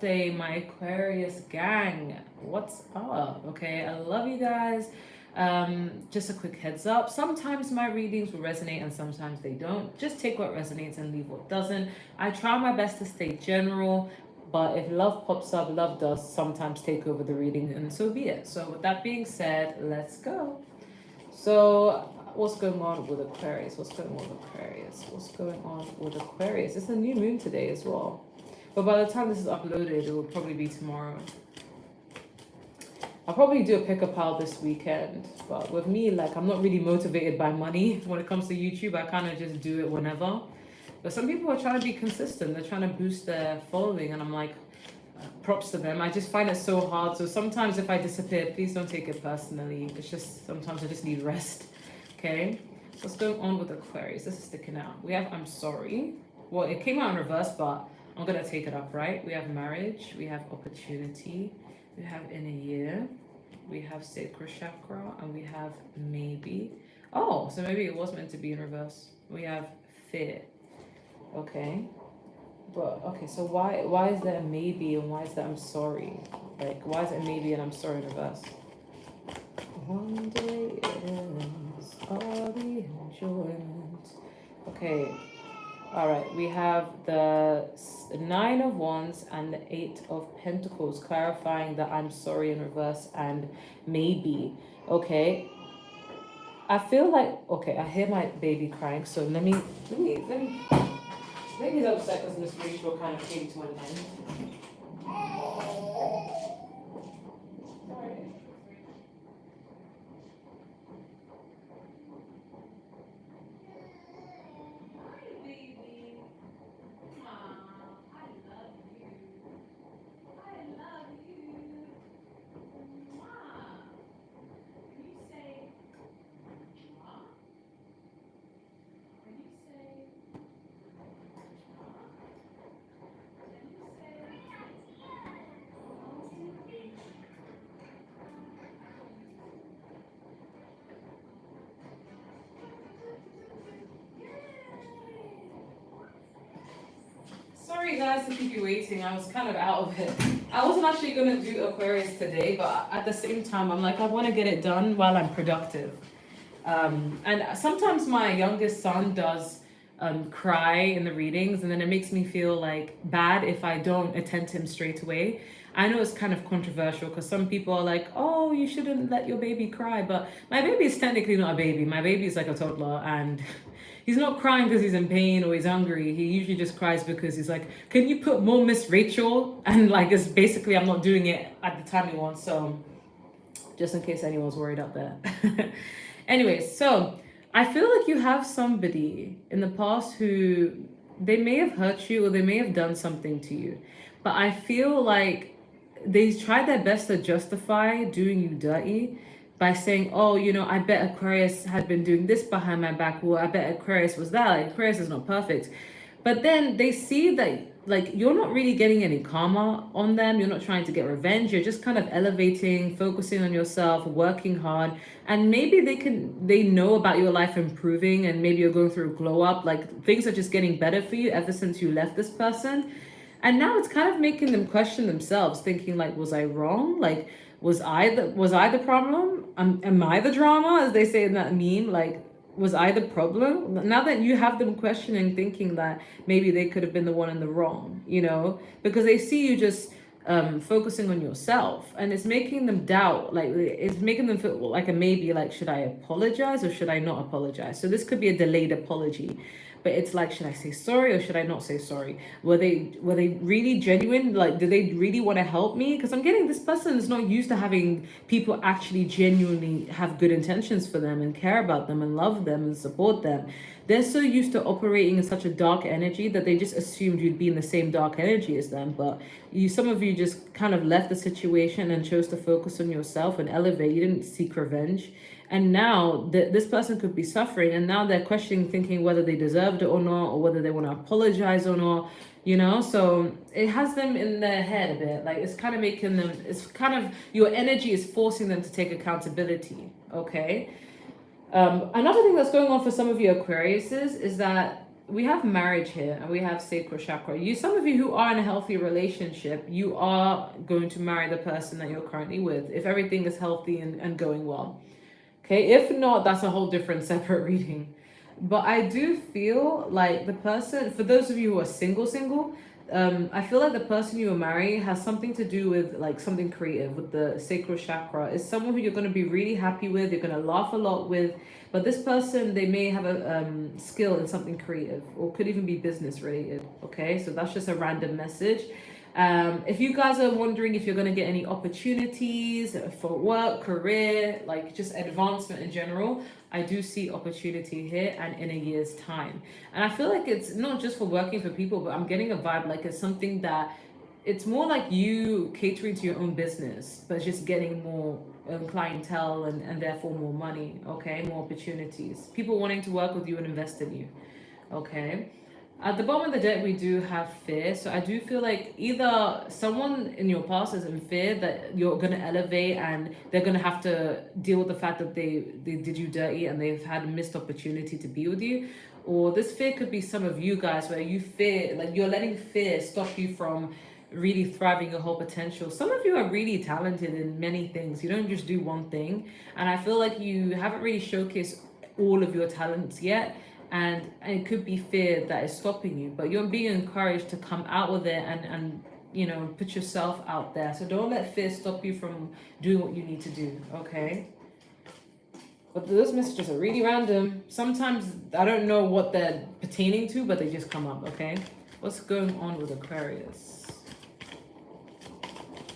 birthday, my Aquarius gang. What's up? Okay, I love you guys. Just a quick heads up. Sometimes my readings will resonate and sometimes they don't. Just take what resonates and leave what doesn't. I try my best to stay general, but if love pops up, love does sometimes take over the reading, and so be it. So, with that being said, let's go. So, what's going on with Aquarius? What's going on with Aquarius? What's going on with Aquarius? It's a new moon today as well. But by the time this is uploaded, it will probably be tomorrow. I'll probably do a pick a pile this weekend. But with me, like, I'm not really motivated by money when it comes to YouTube. I kind of just do it whenever. But some people are trying to be consistent. They're trying to boost their following. And I'm like, props to them. I just find it so hard. So sometimes if I disappear, please don't take it personally. It's just, sometimes I just need rest. Okay? So what's going on with Aquarius? This is sticking out. We have I'm sorry. Well, it came out in reverse, but I'm going to take it up, right? We have marriage. We have opportunity. We have in a year, we have sacral chakra, and we have maybe. Oh, so maybe it was meant to be in reverse. We have fear. Okay. But okay, so why is there a maybe and why is there I'm sorry? Like, why is it maybe and I'm sorry in reverse? One day ends all the enjoyment. Okay. All right, we have the Nine of Wands and the Eight of Pentacles, clarifying that I'm sorry in reverse and maybe. Okay, I feel like, okay, I hear my baby crying, so let me he's upset because Miss Rachel kind of came to an end. Sorry guys to keep you waiting. I was kind of out of it. I wasn't actually going to do Aquarius today, but at the same time, I'm like, I want to get it done while I'm productive. And sometimes my youngest son does cry in the readings, and then it makes me feel like bad if I don't attend to him straight away. I know it's kind of controversial because some people are like, oh, you shouldn't let your baby cry. But my baby is technically not a baby. My baby is like a toddler, and he's not crying because he's in pain or he's hungry. He usually just cries because he's like, can you put more Miss Rachel? And like, it's basically, I'm not doing it at the time he wants. So just in case anyone's worried out there. Anyways, so I feel like you have somebody in the past who they may have hurt you or they may have done something to you. But I feel like they tried their best to justify doing you dirty by saying, oh, you know, I bet Aquarius had been doing this behind my back. Well, I bet Aquarius was that. Like, Aquarius is not perfect. But then they see that, like, you're not really getting any karma on them. You're not trying to get revenge. You're just kind of elevating, focusing on yourself, working hard. And maybe they know about your life improving, and maybe you're going through a glow up. Like, things are just getting better for you ever since you left this person. And now it's kind of making them question themselves, thinking like, was I wrong? Like, was I the problem? Am I the drama, as they say in that meme? Like, was I the problem? Now that you have them questioning, thinking that maybe they could have been the one in the wrong, you know, because they see you just focusing on yourself, and it's making them doubt. Like, it's making them feel like a maybe, like, should I apologize or should I not apologize? So this could be a delayed apology. But it's like, should I say sorry or should I not say sorry? Were they really genuine? Like, do they really want to help me? Because I'm getting this person is not used to having people actually genuinely have good intentions for them and care about them and love them and support them. They're so used to operating in such a dark energy that they just assumed you'd be in the same dark energy as them. But some of you just kind of left the situation and chose to focus on yourself and elevate. You didn't seek revenge. And now this person could be suffering, and now they're questioning, thinking whether they deserved it or not, or whether they want to apologize or not, you know? So it has them in their head a bit. Like, it's kind of making them, it's kind of, your energy is forcing them to take accountability, okay? Another thing that's going on for some of you Aquariuses is that we have marriage here and we have sacral chakra. Some of you who are in a healthy relationship, you are going to marry the person that you're currently with if everything is healthy and going well. Okay, if not, that's a whole different separate reading. But I do feel like the person, for those of you who are single, I feel like the person you will marry has something to do with like something creative with the sacral chakra. It's someone who you're going to be really happy with, you're going to laugh a lot with. But this person, they may have a skill in something creative or could even be business related. Okay, so that's just a random message. If you guys are wondering if you're going to get any opportunities for work, career, like just advancement in general, I do see opportunity here and in a year's time. And I feel like it's not just for working for people, but I'm getting a vibe like it's something that it's more like you catering to your own business, but just getting more clientele and therefore more money, okay? More opportunities. People wanting to work with you and invest in you, okay? At the bottom of the deck, we do have fear. So I do feel like either someone in your past is in fear that you're going to elevate and they're going to have to deal with the fact that they did you dirty and they've had a missed opportunity to be with you. Or this fear could be some of you guys where you fear, like you're letting fear stop you from really thriving your whole potential. Some of you are really talented in many things. You don't just do one thing. And I feel like you haven't really showcased all of your talents yet. And it could be fear that is stopping you, but you're being encouraged to come out with it and you know, put yourself out there. So don't let fear stop you from doing what you need to do, okay? But those messages are really random. Sometimes I don't know what they're pertaining to, but they just come up, okay? What's going on with Aquarius?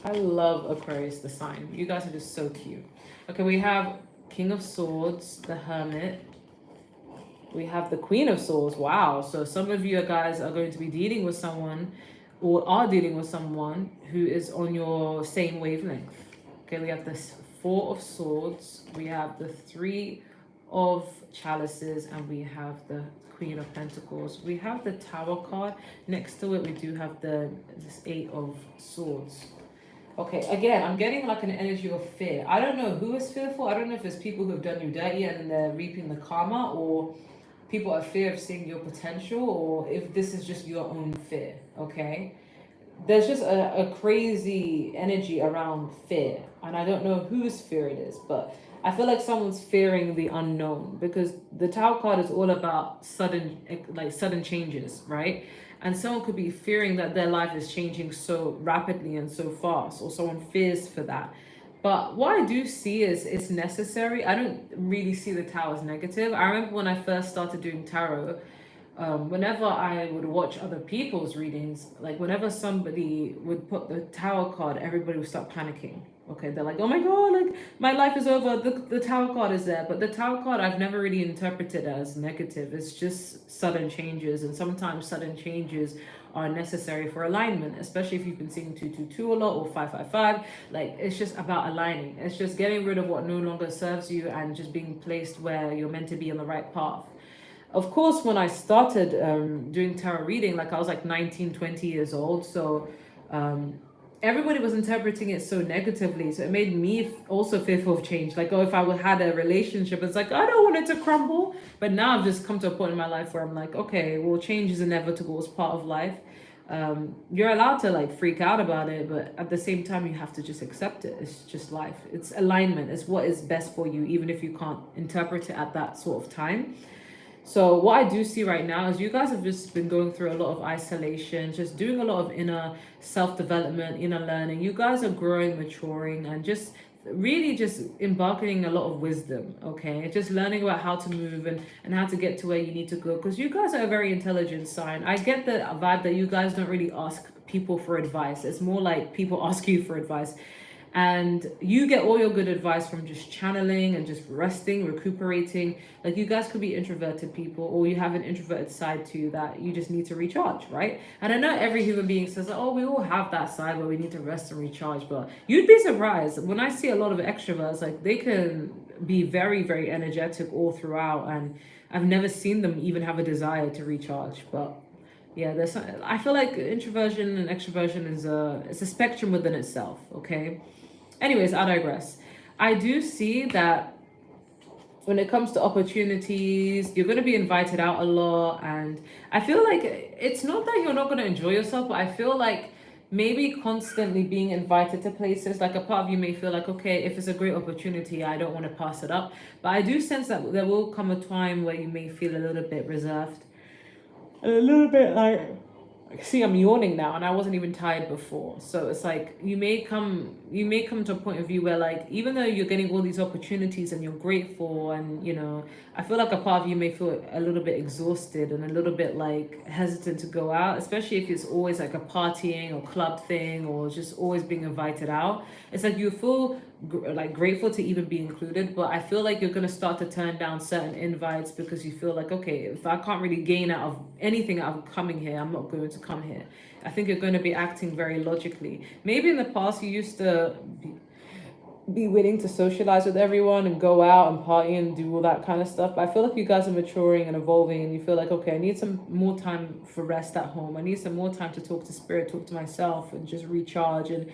I love Aquarius, the sign. You guys are just so cute. Okay, we have King of Swords, the Hermit. We have the Queen of Swords. Wow. So some of you guys are going to be dealing with someone or are dealing with someone who is on your same wavelength. Okay, we have this Four of Swords. We have the Three of Chalices and we have the Queen of Pentacles. We have the Tower card. Next to it, we do have this Eight of Swords. Okay, again, I'm getting like an energy of fear. I don't know who is fearful. I don't know if it's people who have done you dirty and they're reaping the karma, or people are fear of seeing your potential, or if this is just your own fear, okay? There's just a crazy energy around fear, and I don't know whose fear it is, but I feel like someone's fearing the unknown because the Tower card is all about sudden changes, right? And someone could be fearing that their life is changing so rapidly and so fast, or someone fears for that. But what I do see is it's necessary. I don't really see the Tower as negative. I remember when I first started doing tarot, whenever I would watch other people's readings, like whenever somebody would put the Tower card, everybody would start panicking. Okay, they're like, oh my god, like my life is over. The Tower card is there. But the Tower card I've never really interpreted as negative. It's just sudden changes, and sometimes sudden changes are necessary for alignment, especially if you've been seeing 222 a lot or 555. Like it's just about aligning. It's just getting rid of what no longer serves you and just being placed where you're meant to be on the right path. Of course, when I started doing tarot reading, like I was like 19, 20 years old. So everybody was interpreting it so negatively. So it made me also fearful of change. Like, oh, if I had a relationship, it's like, I don't want it to crumble. But now I've just come to a point in my life where I'm like, okay, well, change is inevitable. It's part of life. You're allowed to like freak out about it, but at the same time, you have to just accept it. It's just life. It's alignment. It's what is best for you, even if you can't interpret it at that sort of time. So what I do see right now is you guys have just been going through a lot of isolation, just doing a lot of inner self-development, inner learning. You guys are growing, maturing, and just really just embarking a lot of wisdom, okay? Just learning about how to move and how to get to where you need to go, because you guys are a very intelligent sign. I get the vibe that you guys don't really ask people for advice. It's more like people ask you for advice. And you get all your good advice from just channeling and just resting, recuperating. Like you guys could be introverted people, or you have an introverted side to you that you just need to recharge, right? And I know every human being says, oh, we all have that side where we need to rest and recharge. But you'd be surprised when I see a lot of extroverts, like they can be very, very energetic all throughout. And I've never seen them even have a desire to recharge. But yeah, I feel like introversion and extroversion it's a spectrum within itself, okay? Anyways, I digress. I do see that when it comes to opportunities, you're going to be invited out a lot. And I feel like it's not that you're not going to enjoy yourself, but I feel like maybe constantly being invited to places, like a part of you may feel like, okay, if it's a great opportunity, I don't want to pass it up. But I do sense that there will come a time where you may feel a little bit reserved, a little bit like, see, I'm yawning now and I wasn't even tired before. So it's like you may come to a point of view where, like, even though you're getting all these opportunities and you're grateful, and I feel like a part of you may feel a little bit exhausted and a little bit like hesitant to go out, especially if it's always like a partying or club thing or just always being invited out. It's like you feel like grateful to even be included, but I feel like you're going to start to turn down certain invites because you feel like, okay, if I can't really gain out of anything out of coming here, I'm not going to come here. I think you're going to be acting very logically. Maybe in the past you used to be willing to socialize with everyone and go out and party and do all that kind of stuff, but I feel like you guys are maturing and evolving, and you feel like, okay, I need some more time for rest at home. I need some more time to talk to spirit, talk to myself, and just recharge. And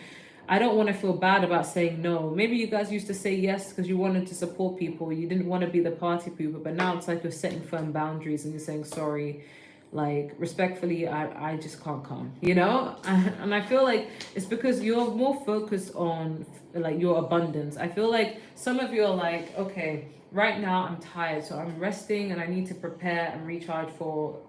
I don't want to feel bad about saying no. Maybe you guys used to say yes because you wanted to support people, you didn't want to be the party people, but now it's like you're setting firm boundaries and you're saying, sorry, like, respectfully, I just can't come, and I feel like it's because you're more focused on like your abundance. I feel like some of you are like, okay, right now I'm tired, so I'm resting and I need to prepare and recharge for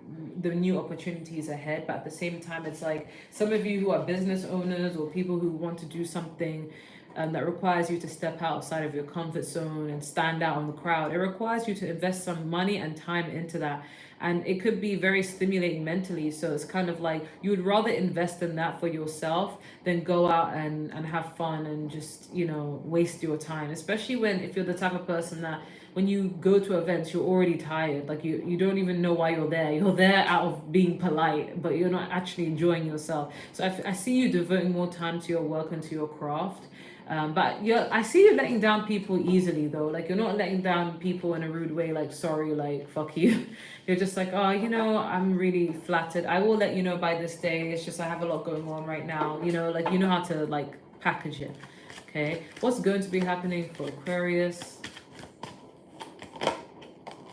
the new opportunities ahead. But at the same time, it's like some of you who are business owners or people who want to do something that requires you to step outside of your comfort zone and stand out in the crowd. It requires you to invest some money and time into that. And it could be very stimulating mentally. So it's kind of like you would rather invest in that for yourself than go out and have fun and just, waste your time. Especially if you're the type of person that when you go to events, you're already tired. Like you don't even know why you're there. You're there out of being polite, but you're not actually enjoying yourself. So I see you devoting more time to your work and to your craft. But I see you letting down people easily though. Like you're not letting down people in a rude way, like sorry, like fuck you. You're just like, oh, I'm really flattered. I will let you know by this day. It's just I have a lot going on right now. Like you know how to like package it. Okay. What's going to be happening for Aquarius?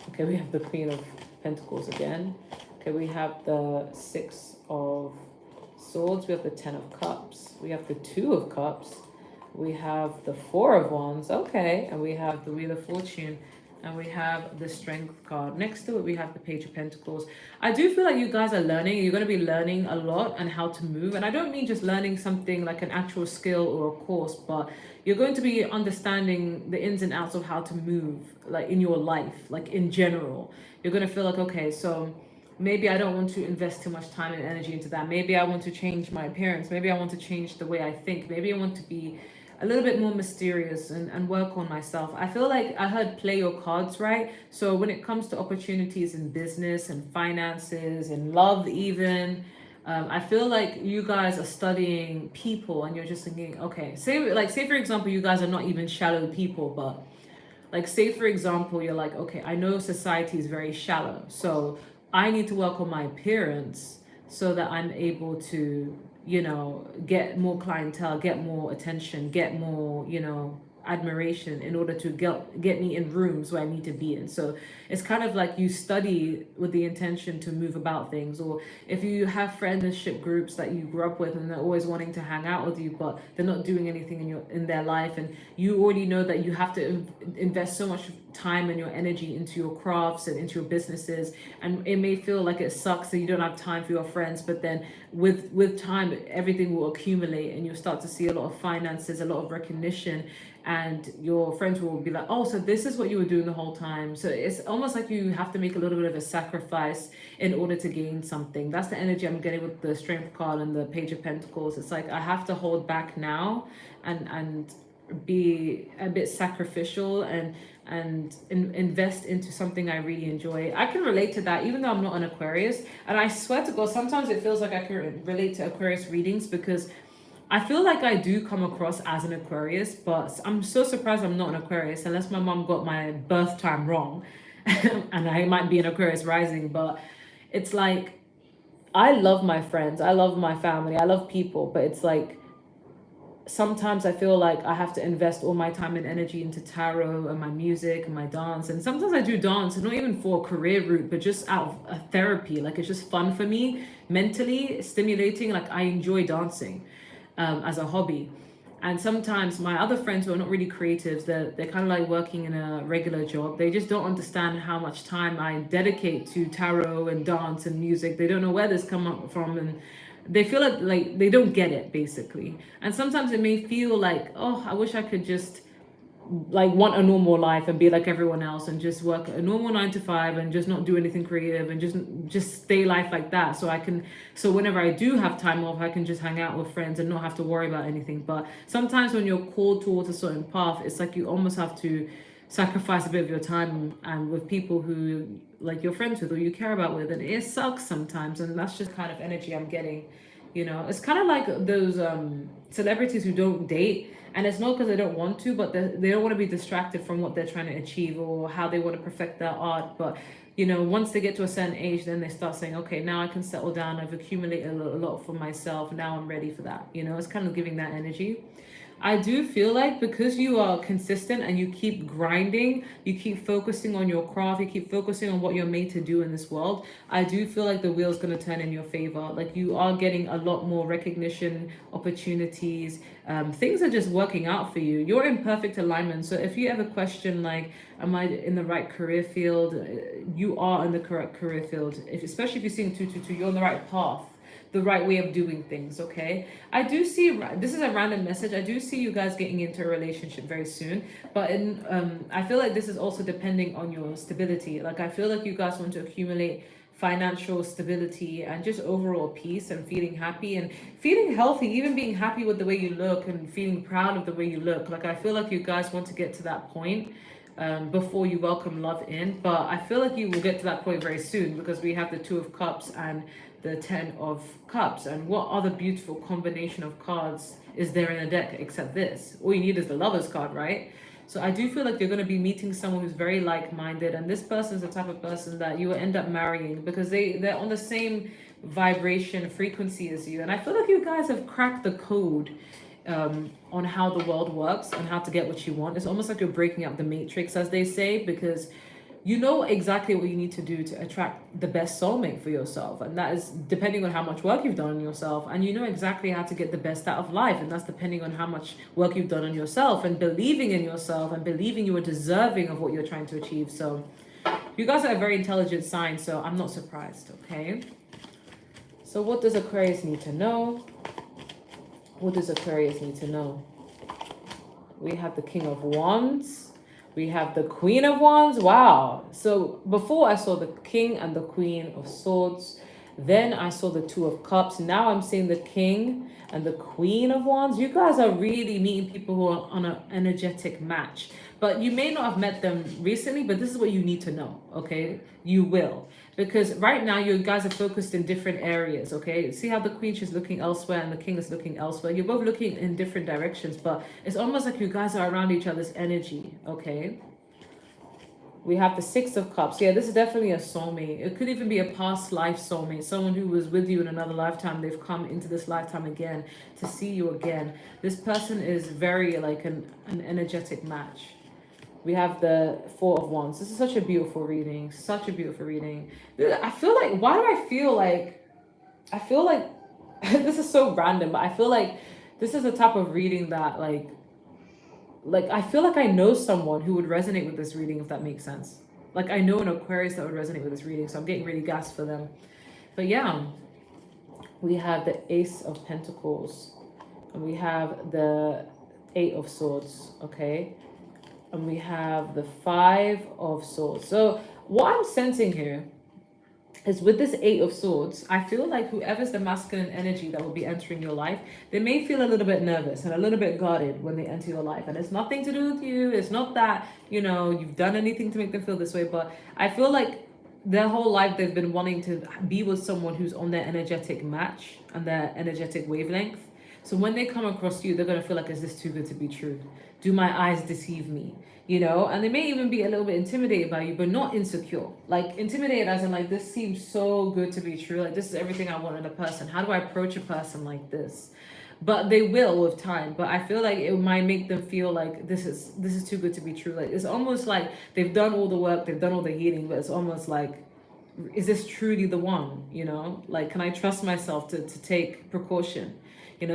Okay, we have the Queen of Pentacles again. Okay, we have the Six of Swords. We have the Ten of Cups. We have the Two of Cups. We have the Four of Wands, okay, and we have the Wheel of Fortune, and we have the Strength card. Next to it, we have the Page of Pentacles. I do feel like you guys are learning. You're going to be learning a lot and how to move. And I don't mean just learning something like an actual skill or a course, but you're going to be understanding the ins and outs of how to move, like in your life, like in general. You're going to feel like, okay, so maybe I don't want to invest too much time and energy into that. Maybe I want to change my appearance. Maybe I want to change the way I think. Maybe I want to be a little bit more mysterious and work on myself. I feel like I heard play your cards right. So when it comes to opportunities in business and finances and love even, I feel like you guys are studying people and you're just thinking, okay, say for example, you guys are not even shallow people, but like say for example, you're like, okay, I know society is very shallow. So I need to work on my appearance so that I'm able to get more clientele, get more attention, get more, admiration in order to get me in rooms where I need to be in. So it's kind of like you study with the intention to move about things. Or if you have friendship groups that you grew up with and they're always wanting to hang out with you, but they're not doing anything in their life, and you already know that you have to invest so much time and your energy into your crafts and into your businesses, and it may feel like it sucks that you don't have time for your friends, but then with time everything will accumulate and you'll start to see a lot of finances, a lot of recognition, and your friends will be like, oh, so this is what you were doing the whole time. So it's almost like you have to make a little bit of a sacrifice in order to gain something. That's the energy I'm getting with the Strength card and the Page of Pentacles. It's like I have to hold back now and be a bit sacrificial and invest into something I really enjoy. I can relate to that even though I'm not an Aquarius, and I swear to God sometimes it feels like I can relate to Aquarius readings because I feel like I do come across as an Aquarius, but I'm so surprised I'm not an Aquarius unless my mom got my birth time wrong and I might be an Aquarius rising. But it's like I love my friends, I love my family, I love people, but it's like sometimes I feel like I have to invest all my time and energy into tarot and my music and my dance. And sometimes I do dance, not even for a career route, but just out of a therapy. Like it's just fun for me, mentally stimulating. Like I enjoy dancing as a hobby. And sometimes my other friends who are not really creatives, they're kind of like working in a regular job. They just don't understand how much time I dedicate to tarot and dance and music. They don't know where this come up from, and they feel like they don't get it basically. And sometimes it may feel like, oh, I wish I could just like want a normal life and be like everyone else and just work a normal 9 to 5 and just not do anything creative and just stay life like that, so I can, so whenever I do have time off, I can just hang out with friends and not have to worry about anything. But sometimes when you're called towards a certain path, it's like you almost have to sacrifice a bit of your time and with people who like you're friends with or you care about with, and it sucks sometimes. And that's just kind of energy I'm getting. It's kind of like those celebrities who don't date, and it's not because they don't want to, but they don't want to be distracted from what they're trying to achieve or how they want to perfect their art. But once they get to a certain age, then they start saying, okay, now I can settle down, I've accumulated a lot for myself, now I'm ready for that. It's kind of giving that energy. I do feel like because you are consistent and you keep grinding, you keep focusing on your craft, you keep focusing on what you're made to do in this world, I do feel like the wheel's going to turn in your favor. Like you are getting a lot more recognition, opportunities, things are just working out for you. You're in perfect alignment. So if you ever question like, am I in the right career field? You are in the correct career field. Especially if you're seeing 222, you're on the right path, the right way of doing things. Okay, I do see, this is a random message, I do see you guys getting into a relationship very soon, but I feel like this is also depending on your stability. Like I feel like you guys want to accumulate financial stability and just overall peace and feeling happy and feeling healthy, even being happy with the way you look and feeling proud of the way you look. Like I feel like you guys want to get to that point before you welcome love in. But I feel like you will get to that point very soon because we have the 2 of Cups and the 10 of Cups. And what other beautiful combination of cards is there in a deck except this? All you need is the Lover's card, right? So I do feel like you're going to be meeting someone who's very like-minded, and this person is the type of person that you will end up marrying because they're on the same vibration frequency as you. And I feel like you guys have cracked the code on how the world works and how to get what you want. It's almost like you're breaking up the matrix, as they say, because you know exactly what you need to do to attract the best soulmate for yourself, and that is depending on how much work you've done on yourself. And you know exactly how to get the best out of life, and that's depending on how much work you've done on yourself and believing in yourself and believing you are deserving of what you're trying to achieve. So you guys are a very intelligent sign, so I'm not surprised. Okay, so what does Aquarius need to know? What does Aquarius need to know? We have the King of Wands. We have the Queen of Wands. Wow. So before I saw the King and the Queen of Swords. Then I saw the 2 of Cups. Now I'm seeing the King and the Queen of Wands. You guys are really meeting people who are on an energetic match. But you may not have met them recently, but this is what you need to know, okay? You will. Because right now you guys are focused in different areas, okay? See how the Queen, she's looking elsewhere and the King is looking elsewhere. You're both looking in different directions, but it's almost like you guys are around each other's energy, okay? We have the 6 of Cups. Yeah, this is definitely a soulmate. It could even be a past life soulmate. Someone who was with you in another lifetime. They've come into this lifetime again to see you again. This person is very like an energetic match. We have the 4 of Wands. This is such a beautiful reading. Such a beautiful reading. I feel like, why do I feel like this is so random, but I feel like this is the type of reading that like I feel like I know someone who would resonate with this reading, if that makes sense. Like I know an Aquarius that would resonate with this reading, so I'm getting really gassed for them. But yeah, we have the Ace of Pentacles, and we have the 8 of Swords, okay? And we have the 5 of Swords. So what I'm sensing here is with this 8 of Swords, I feel like whoever's the masculine energy that will be entering your life, they may feel a little bit nervous and a little bit guarded when they enter your life. And it's nothing to do with you. It's not that, you've done anything to make them feel this way. But I feel like their whole life they've been wanting to be with someone who's on their energetic match and their energetic wavelength. So when they come across you, they're going to feel like, is this too good to be true? Do my eyes deceive me? And they may even be a little bit intimidated by you, but not insecure. Like intimidated as in like, this seems so good to be true. Like this is everything I want in a person. How do I approach a person like this? but they will with time. But I feel like it might make them feel like this is too good to be true. Like it's almost like they've done all the work, they've done all the healing, but it's almost like, is this truly the one? Like, can I trust myself to take precaution?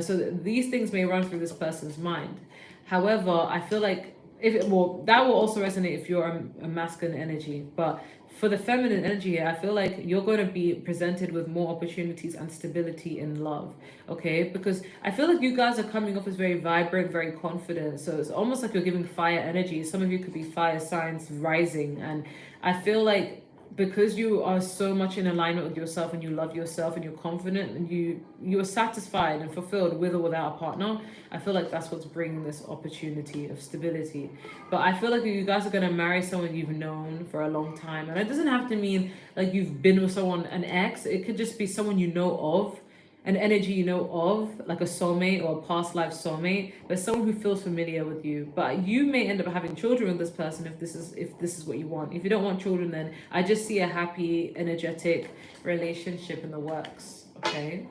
So these things may run through this person's mind. However, I feel like if it will that will also resonate if you're a masculine energy. But for the feminine energy, I feel like you're going to be presented with more opportunities and stability in love. Okay, because I feel like you guys are coming off as very vibrant, very confident. So it's almost like you're giving fire energy. Some of you could be fire signs rising, and I feel like because you are so much in alignment with yourself, and you love yourself, and you're confident, and you're satisfied and fulfilled with or without a partner. I feel like that's what's bringing this opportunity of stability. But I feel like you guys are going to marry someone you've known for a long time, and it doesn't have to mean like you've been with someone, an ex. It could just be someone you know of, an energy you know of, like a soulmate or a past life soulmate, but someone who feels familiar with you. But you may end up having children with this person if this is what you want. If you don't want children, then I just see a happy, energetic relationship in the works. Okay.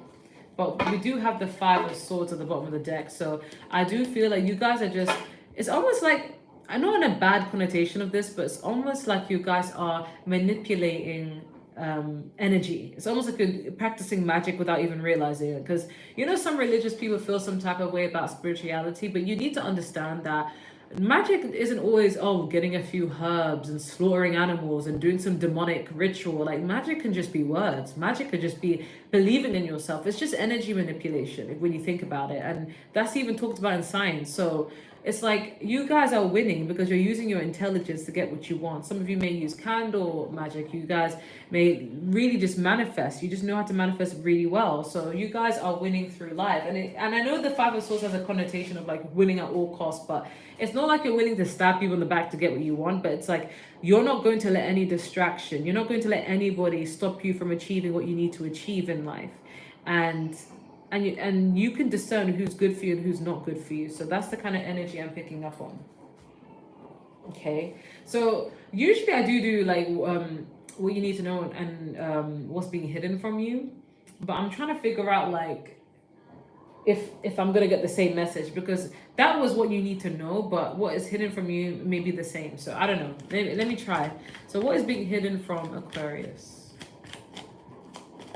But we do have the Five of Swords at the bottom of the deck. So I do feel like you guys are just, it's almost like, I know in a bad connotation of this, but it's almost like you guys are manipulating energy. It's almost like you're practicing magic without even realizing it. Because some religious people feel some type of way about spirituality, but you need to understand that magic isn't always getting a few herbs and slaughtering animals and doing some demonic ritual. Like magic can just be words. Magic could just be believing in yourself. It's just energy manipulation when you think about it, and that's even talked about in science. So it's like you guys are winning because you're using your intelligence to get what you want. Some of you may use candle magic. You guys may really just manifest. You just know how to manifest really well. So you guys are winning through life. And I know the Five of Swords has a connotation of like winning at all costs, but it's not like you're willing to stab people in the back to get what you want. But it's like you're not going to let any distraction. You're not going to let anybody stop you from achieving what you need to achieve in life. And you can discern who's good for you and who's not good for you. So that's the kind of energy I'm picking up on. Okay, so usually I do like what you need to know and what's being hidden from you, but I'm trying to figure out like if I'm gonna get the same message, because that was what you need to know, but what is hidden from you may be the same. So I don't know. Let me try. So what is being hidden from Aquarius?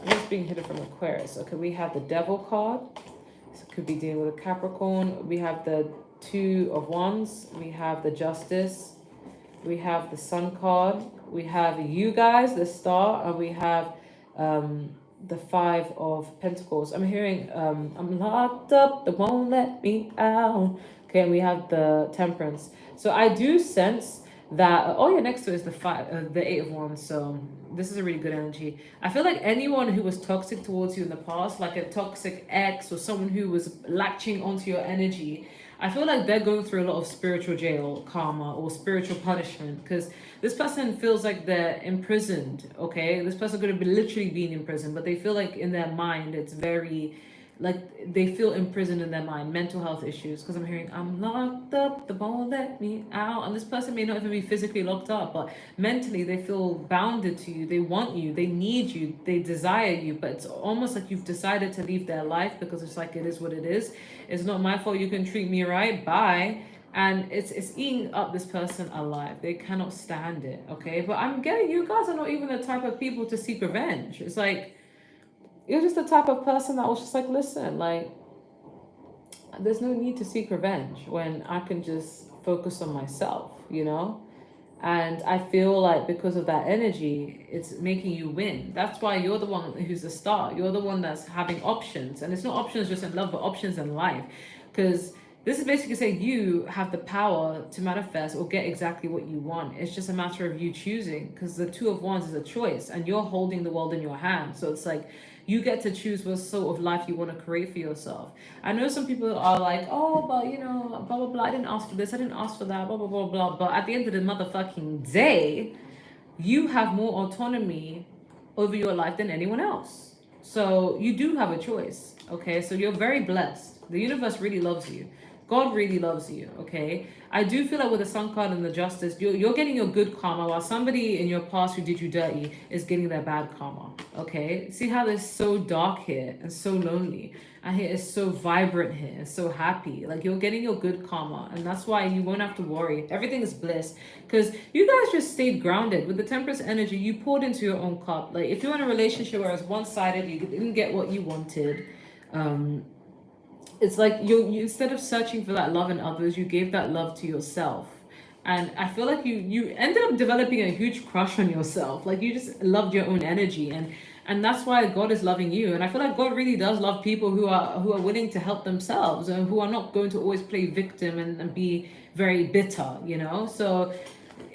What's being hidden from Aquarius? Okay, we have the Devil card. So it could be dealing with a Capricorn. We have the Two of Wands. We have the Justice. We have the Sun card. We have you guys, the Star, and we have the Five of Pentacles. I'm hearing I'm locked up, they won't let me out. Okay, and we have the Temperance. So I do sense that next to it is the Eight of Wands. So this is a really good energy. I feel like anyone who was toxic towards you in the past, like a toxic ex or someone who was latching onto your energy, I feel like they're going through a lot of spiritual jail karma or spiritual punishment, because this person feels like they're imprisoned. Okay, this person could have been literally being in prison, but they feel like in their mind it's very like they feel imprisoned in their mind, mental health issues. Because I'm hearing I'm locked up, they won't let me out, and this person may not even be physically locked up, but mentally they feel bounded to you. They want you, they need you, they desire you, but it's almost like you've decided to leave their life because it's like it is what it is. It's not my fault. You can treat me right, bye. And it's eating up this person alive. They cannot stand it. Okay, but I'm getting you guys are not even the type of people to seek revenge. It's like you're just the type of person that was just like, listen, like, there's no need to seek revenge when I can just focus on myself, And I feel like because of that energy, it's making you win. That's why you're the one who's the star. You're the one that's having options. And it's not options just in love, but options in life. Because this is basically saying you have the power to manifest or get exactly what you want. It's just a matter of you choosing, because the Two of Wands is a choice and you're holding the world in your hand. So it's like you get to choose what sort of life you want to create for yourself. I know some people are like, oh, but blah, blah, blah. I didn't ask for this. I didn't ask for that, blah, blah, blah, blah. But at the end of the motherfucking day, you have more autonomy over your life than anyone else. So you do have a choice. Okay, so you're very blessed. The universe really loves you. God really loves you, okay? I do feel like with the Sun card and the Justice, you're getting your good karma, while somebody in your past who did you dirty is getting their bad karma, okay? See how they're so dark here and so lonely, and here is so vibrant here, and so happy. Like, you're getting your good karma, and that's why you won't have to worry. Everything is bliss, because you guys just stayed grounded. With the Temperance energy, you poured into your own cup. Like, if you're in a relationship where it's one-sided, you didn't get what you wanted, it's like you instead of searching for that love in others, you gave that love to yourself. And I feel like you ended up developing a huge crush on yourself. Like, you just loved your own energy, and that's why God is loving you. And I feel like God really does love people who are willing to help themselves, and who are not going to always play victim and be very bitter, you know. So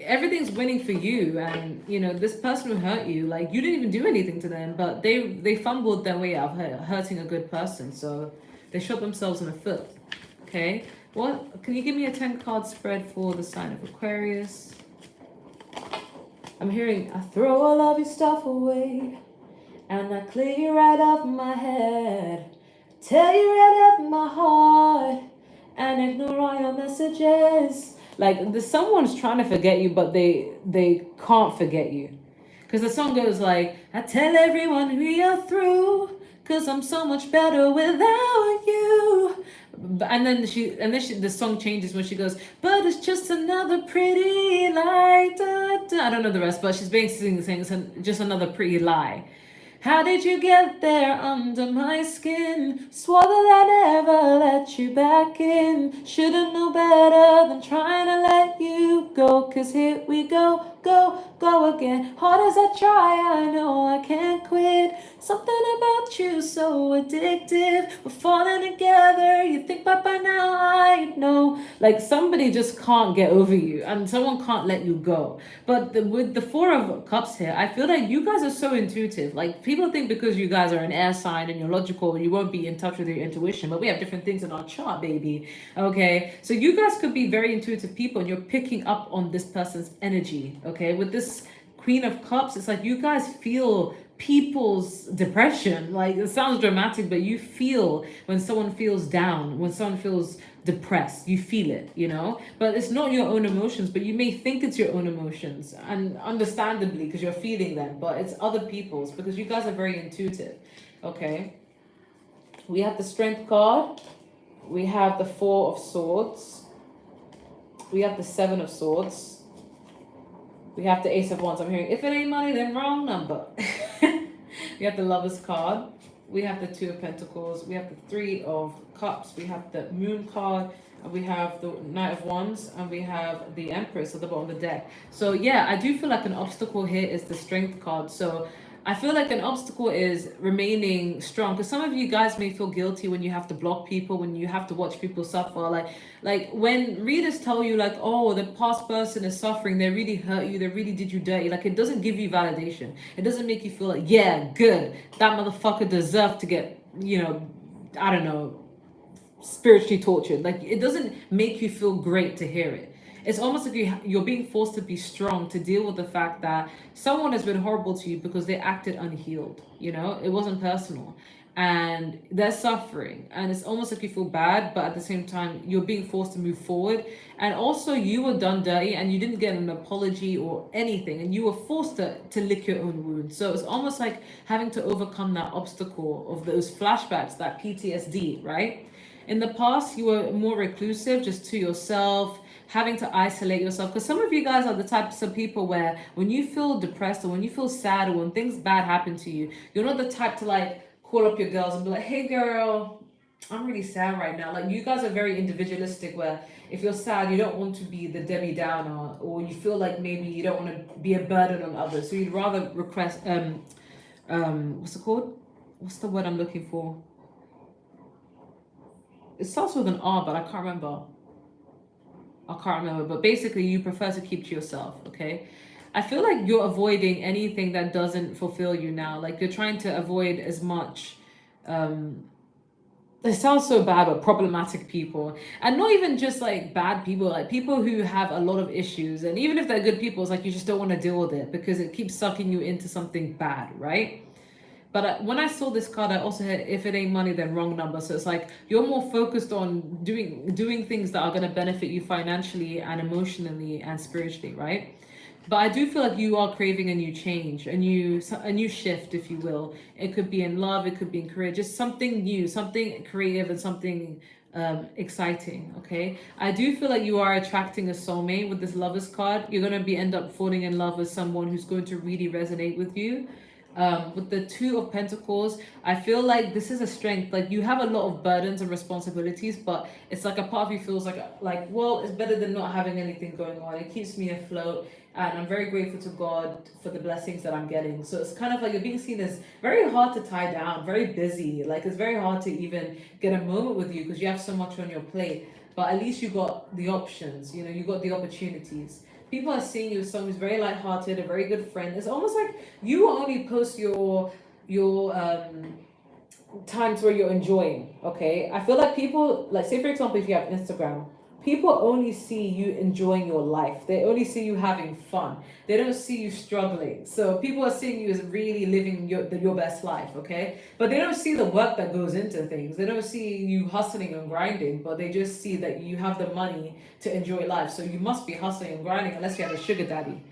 everything's winning for you. And you know, this person who hurt you, like, you didn't even do anything to them, but they fumbled their way out of hurting a good person. So they shot themselves in the foot. Okay, what can you give me a 10 card spread for the sign of Aquarius? I'm hearing, I throw all of your stuff away, and I clear you right off my head, tell you right off my heart, and ignore all your messages. Like, someone's trying to forget you, but they can't forget you. Because the song goes like, I tell everyone who you're through, cause I'm so much better without you. And then the song changes when she goes, but it's just another pretty lie. Da, da. I don't know the rest, but she's basically saying it's just another pretty lie. How did you get there under my skin? Swore that I never let you back in. Should've known better than trying to let you go. Cause here we go, go again. Hard as I try, I know I can't quit. Something about you so addictive. We're falling together, you think by now I know. Like, somebody just can't get over you, and someone can't let you go. But with the Four of Cups here, I feel like you guys are so intuitive. Like, people think because you guys are an air sign and you're logical, you won't be in touch with your intuition, but we have different things in our chart, baby. Okay, so you guys could be very intuitive people, and you're picking up on this person's energy. Okay, with this Queen of Cups, it's like you guys feel people's depression. Like, it sounds dramatic, but you feel when someone feels down, when someone feels depressed, you feel it, you know. But it's not your own emotions, but you may think it's your own emotions, and understandably, because you're feeling them, but it's other people's, because you guys are very intuitive. Okay, we have the Strength card, we have the Four of Swords, we have the Seven of Swords, we have the Ace of Wands. I'm hearing, if it ain't money, then wrong number. We have the Lovers card, we have the Two of Pentacles, we have the Three of Cups, we have the Moon card, and we have the Knight of Wands, and we have the Empress at the bottom of the deck. So yeah, I do feel like an obstacle here is the Strength card. So I feel like an obstacle is remaining strong, because some of you guys may feel guilty when you have to block people, when you have to watch people suffer. Like when readers tell you, like, oh, the past person is suffering, they really hurt you, they really did you dirty, like, it doesn't give you validation. It doesn't make you feel like, yeah, good, that motherfucker deserved to get, you know, I don't know, spiritually tortured. Like, it doesn't make you feel great to hear it. It's almost like you're being forced to be strong to deal with the fact that someone has been horrible to you because they acted unhealed. You know, it wasn't personal, and they're suffering, and it's almost like you feel bad, but at the same time you're being forced to move forward. And also, you were done dirty and you didn't get an apology or anything, and you were forced to lick your own wounds. So it's almost like having to overcome that obstacle of those flashbacks, that PTSD, right? In the past, you were more reclusive, just to yourself, having to isolate yourself. Because some of you guys are the types of people where when you feel depressed, or when you feel sad, or when things bad happen to you, you're not the type to like call up your girls and be like, hey girl, I'm really sad right now. Like, you guys are very individualistic, where if you're sad, you don't want to be the Debbie Downer, or you feel like maybe you don't want to be a burden on others. So you'd rather request, what's it called? What's the word I'm looking for? It starts with an R, but I can't remember. But basically you prefer to keep to yourself. Okay, I feel like you're avoiding anything that doesn't fulfill you now. Like, you're trying to avoid as much, it sounds so bad, but problematic people. And not even just like bad people, like people who have a lot of issues. And even if they're good people, it's like you just don't want to deal with it because it keeps sucking you into something bad, right? But when I saw this card, I also had, if it ain't money, then wrong number. So it's like you're more focused on doing things that are going to benefit you financially and emotionally and spiritually, right? But I do feel like you are craving a new change, a new shift, if you will. It could be in love, it could be in career, just something new, something creative, and something exciting. Okay, I do feel like you are attracting a soulmate with this Lovers card. You're gonna be end up falling in love with someone who's going to really resonate with you. With the Two of Pentacles, I feel like this is a strength. Like you have a lot of burdens and responsibilities, but it's like a part of you feels like well, it's better than not having anything going on. It keeps me afloat, and I'm very grateful to God for the blessings that I'm getting. So it's kind of like you're being seen as very hard to tie down, very busy. Like it's very hard to even get a moment with you because you have so much on your plate. But at least you got the options. You got the opportunities. People are seeing you as someone who's very lighthearted, a very good friend. It's almost like you only post your times where you're enjoying. Okay, I feel like people, like, say for example, if you have Instagram, people only see you enjoying your life. They only see you having fun. They don't see you struggling. So people are seeing you as really living your best life, okay? But they don't see the work that goes into things. They don't see you hustling and grinding, but they just see that you have the money to enjoy life. So you must be hustling and grinding unless you have a sugar daddy.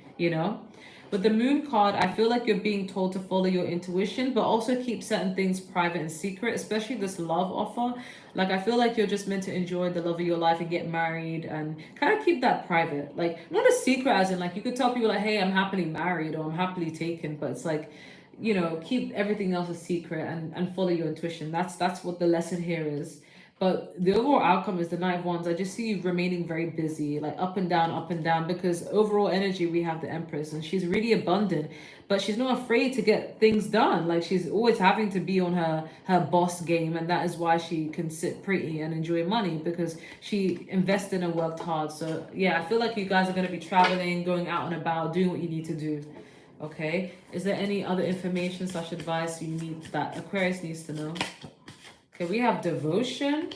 With the Moon card, I feel like you're being told to follow your intuition, but also keep certain things private and secret, especially this love offer. Like, I feel like you're just meant to enjoy the love of your life and get married and kind of keep that private. Like, not a secret as in, like, you could tell people, like, hey, I'm happily married or I'm happily taken, but it's like, keep everything else a secret and follow your intuition. That's what the lesson here is. But the overall outcome is the Knight of Wands. I just see you remaining very busy, like up and down, because overall energy, we have the Empress, and she's really abundant, but she's not afraid to get things done. Like she's always having to be on her boss game, and that is why she can sit pretty and enjoy money, because she invested and worked hard. So yeah, I feel like you guys are going to be traveling, going out and about, doing what you need to do. Okay, is there any other information / advice you need that Aquarius needs to know? Okay, we have devotion,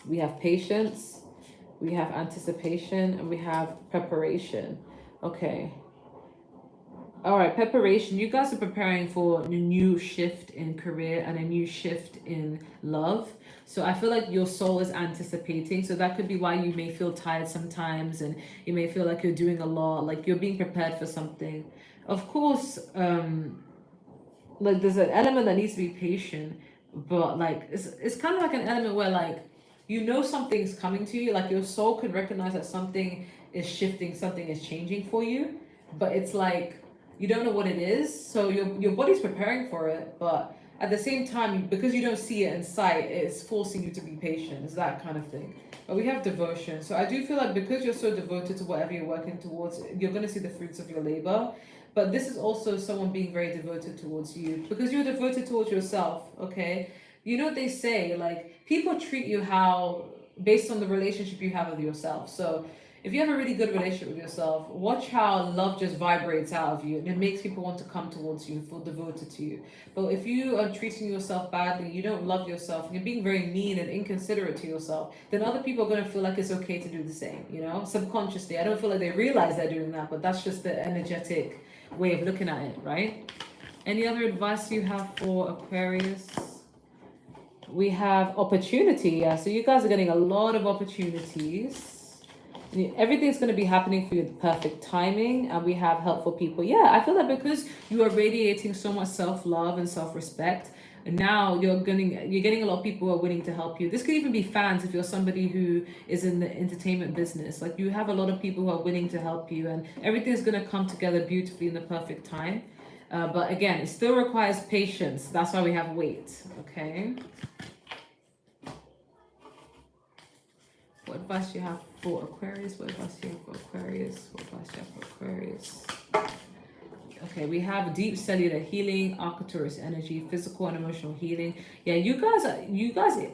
we have patience, we have anticipation, and we have preparation. Okay. All right, preparation. You guys are preparing for a new shift in career and a new shift in love. So I feel like your soul is anticipating. So that could be why you may feel tired sometimes, and you may feel like you're doing a lot, like you're being prepared for something. Of course, like there's an element that needs to be patient, but like it's kind of like an element where like something's coming to you, like your soul could recognize that something is shifting, something is changing for you, but it's like you don't know what it is. So your body's preparing for it, but at the same time, because you don't see it in sight, it's forcing you to be patient. It's that kind of thing. But we have devotion. So I do feel like because you're so devoted to whatever you're working towards, you're going to see the fruits of your labor. But this is also someone being very devoted towards you because you're devoted towards yourself, okay? You know what they say, like, people treat you based on the relationship you have with yourself. So if you have a really good relationship with yourself, watch how love just vibrates out of you and it makes people want to come towards you and feel devoted to you. But if you are treating yourself badly, you don't love yourself, and you're being very mean and inconsiderate to yourself, then other people are going to feel like it's okay to do the same, subconsciously. I don't feel like they realize they're doing that, but that's just the energetic way of looking at it, right? Any other advice you have for Aquarius? We have opportunity. Yeah, so you guys are getting a lot of opportunities. Everything's going to be happening for you at the perfect timing, and we have helpful people. Yeah, I feel that because you are radiating so much self-love and self-respect, and now you're getting a lot of people who are willing to help you. This could even be fans if you're somebody who is in the entertainment business. Like, you have a lot of people who are willing to help you, and everything's going to come together beautifully in the perfect time. But again, it still requires patience. That's why we have wait. Okay. What advice do you have for Aquarius? What advice do you have for Aquarius? What advice do you have for Aquarius? Okay, we have deep cellular healing, Arcturus energy, physical and emotional healing. Yeah, you guys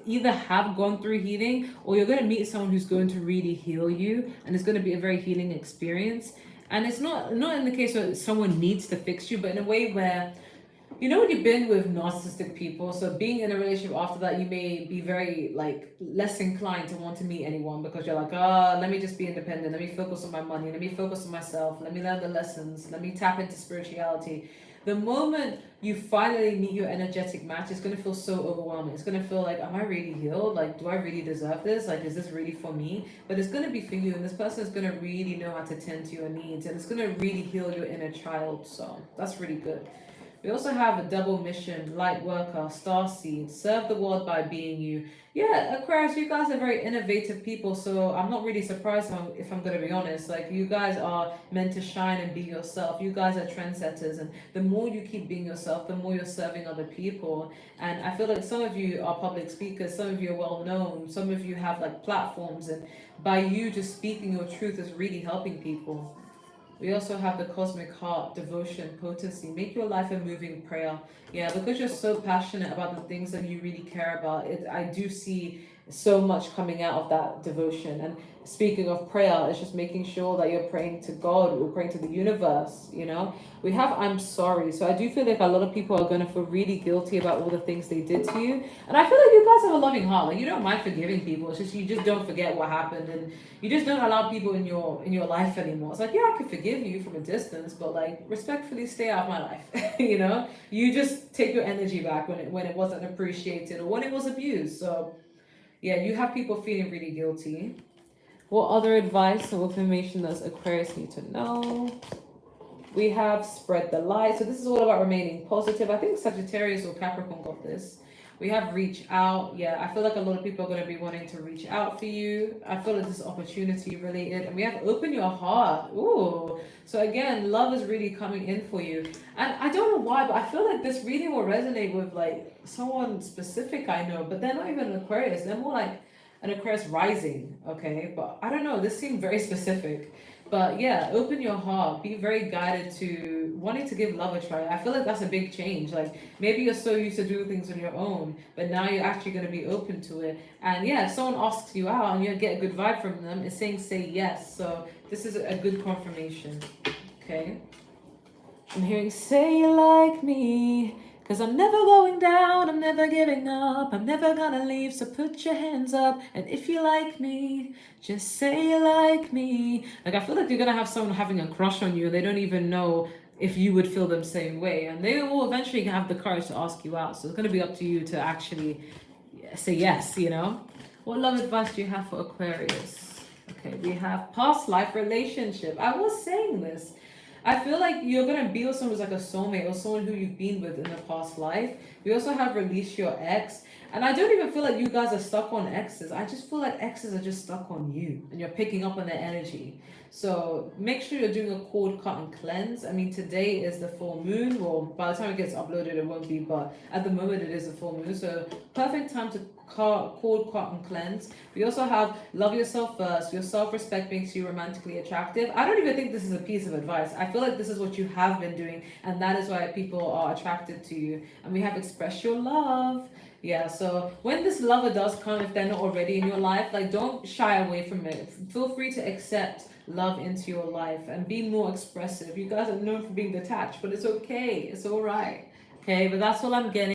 either have gone through healing, or you're going to meet someone who's going to really heal you, and it's going to be a very healing experience. And it's not in the case where someone needs to fix you, but in a way where, when you've been with narcissistic people, so being in a relationship after that, you may be very less inclined to want to meet anyone because you're like, let me just be independent. Let me focus on my money. Let me focus on myself. Let me learn the lessons. Let me tap into spirituality. The moment you finally meet your energetic match, it's going to feel so overwhelming. It's going to feel like, am I really healed? Like, do I really deserve this? Like, is this really for me? But it's going to be for you, and this person is going to really know how to tend to your needs, and it's going to really heal your inner child. So that's really good. We also have a double mission, light worker, star seed, serve the world by being you. Yeah, Aquarius, you guys are very innovative people, so I'm not really surprised if I'm going to be honest. Like, you guys are meant to shine and be yourself. You guys are trendsetters, and the more you keep being yourself, the more you're serving other people. And I feel like some of you are public speakers, some of you are well known, some of you have like platforms, and by you just speaking your truth is really helping people. We also have the cosmic heart, devotion, potency. Make your life a moving prayer. Yeah, because you're so passionate about the things that you really care about. I do see so much coming out of that devotion. And speaking of prayer, it's just making sure that you're praying to God, or praying to the universe, you know. We have I'm sorry. So I do feel like a lot of people are going to feel really guilty about all the things they did to you. And I feel like you guys have a loving heart. Like, you don't mind forgiving people. It's just you just don't forget what happened, and you just don't allow people in your life anymore. It's like, yeah, I can forgive you from a distance, but like, respectfully stay out of my life. You know, you just take your energy back when it wasn't appreciated or when it was abused. So yeah, you have people feeling really guilty. What other advice or information does Aquarius need to know? We have spread the light. So this is all about remaining positive. I think Sagittarius or Capricorn got this. We have reach out. Yeah, I feel like a lot of people are going to be wanting to reach out for you. I feel like this is opportunity related. And we have open your heart. Ooh. So again, love is really coming in for you. And I don't know why, but I feel like this reading will resonate with like someone specific I know, but they're not even an Aquarius. They're more like an Aquarius rising. Okay. But I don't know. This seemed very specific. But yeah, open your heart. Be very guided to wanting to give love a try. I feel like that's a big change. Like, maybe you're so used to doing things on your own, but now you're actually going to be open to it. And yeah, if someone asks you out and you get a good vibe from them, it's saying say yes. So this is a good confirmation. Okay. I'm hearing say you like me. Cause I'm never going down, I'm never giving up, I'm never gonna leave, so put your hands up. And if you like me, just say you like me. Like, I feel like you're gonna have someone having a crush on you, and they don't even know if you would feel the same way. And they will eventually have the courage to ask you out. So it's gonna be up to you to actually say yes, you know? What love advice do you have for Aquarius? Okay, we have past life relationship. I was saying this. I feel like you're going to be with someone who's like a soulmate or someone who you've been with in the past life. We also have release your ex. And I don't even feel like you guys are stuck on exes. I just feel like exes are just stuck on you and you're picking up on their energy. So make sure you're doing a cord cut and cleanse. I mean, today is the full moon. Well, by the time it gets uploaded, it won't be. But at the moment, it is a full moon. So perfect time to cord cut and cleanse. We also have love yourself first. Your self-respect makes you romantically attractive. I don't even think this is a piece of advice. I feel like this is what you have been doing, and that is why people are attracted to you. And we have express your love. Yeah, so when this lover does come, if they're not already in your life, like, don't shy away from it. Feel free to accept love into your life and be more expressive. You guys are known for being detached, but it's okay. It's all right. Okay, but that's all I'm getting.